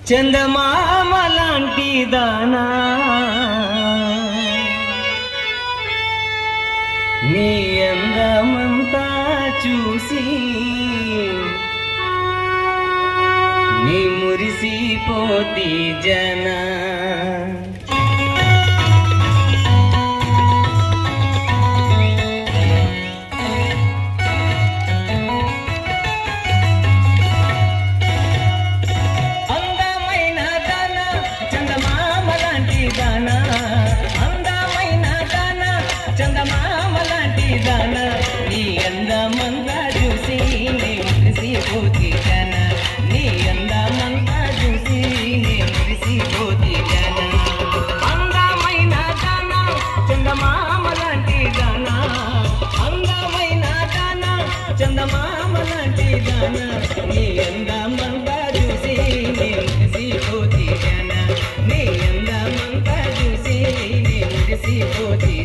చందమామ లాంటి దానా నీ అందమంతా చూసి నీ మురిసిపోతి జనా చందమామ లాంటి దానా నీ అందమంతా చూసి నీ మురిసిపోతి జనా నీ అందమంతా చూసి నీ మురిసిపోతి జనా అందమైన దానా చందమామ లాంటి దానా అందమైన దానా చందమామ లాంటి దానా నీ అందమంతా చూసి నీ మురిసిపోతి జనా నీ అందమంతా చూసి నీ మురిసిపోతి జనా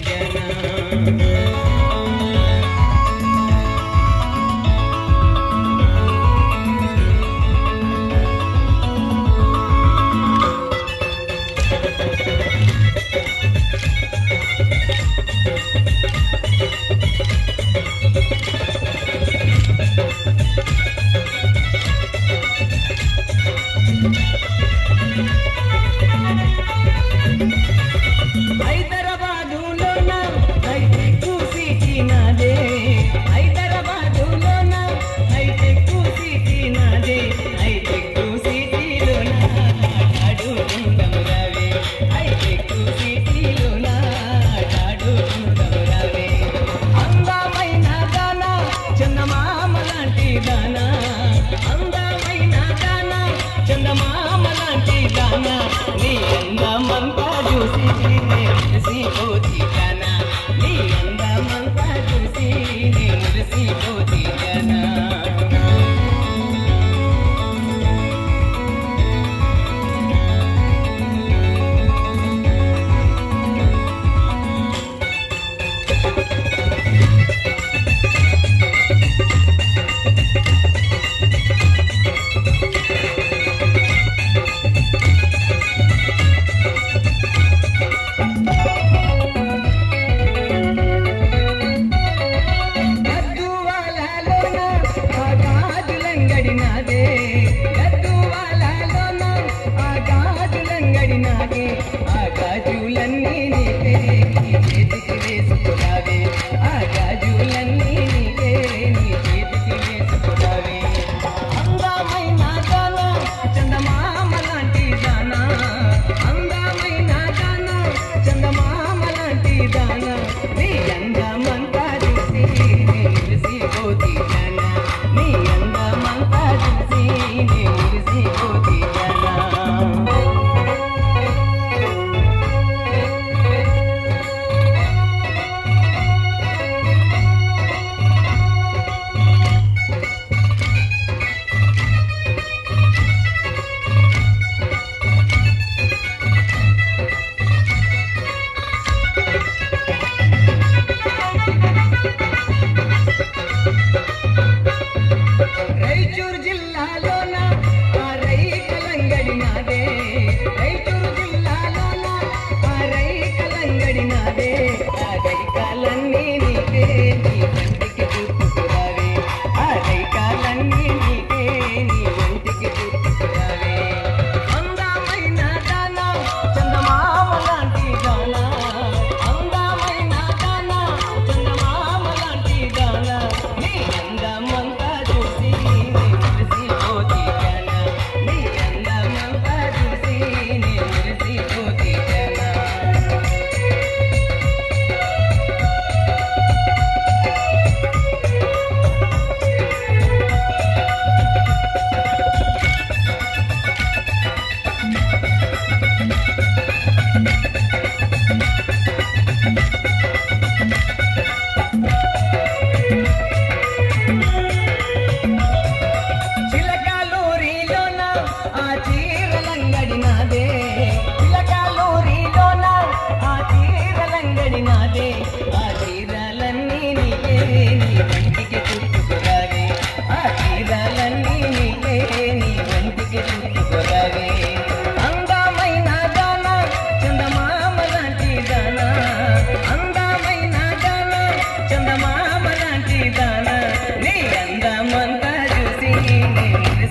చందమామ లాంటి దానా నీ అందమంతా చూసి నీ మురిసిపోతి జనా నీ అందమంతా చూసి నీ మురిసిపోతి జనా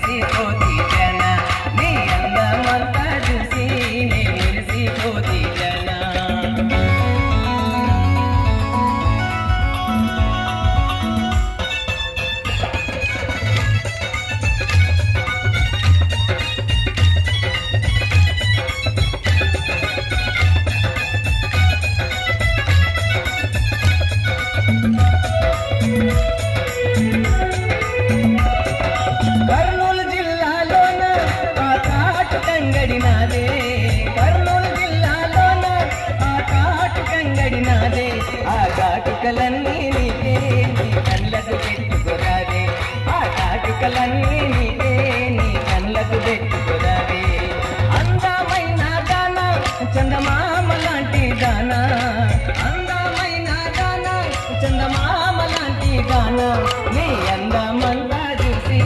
మురిసిపోతి జన నీ అందమంతా చూసి నే మురిసిపోతి జన కర్నూలు జిల్లాలోన ఆ కాటు కంగడి నాదే కర్నూలు జిల్లాలోన ఆ కాటు కంగడి నాదే ఆ కాటుకలన్నీ నీకే నీ కళ్ళకు పెట్టుకురాదే ఆ కాటుకలన్నీ నీకే నీ కళ్ళకు పెట్టుకురాదే అందమైన దాన చందమామ లాంటి దానా అందమైన దాన చందమామ లాంటి దానా నీ అందమంతా చూసి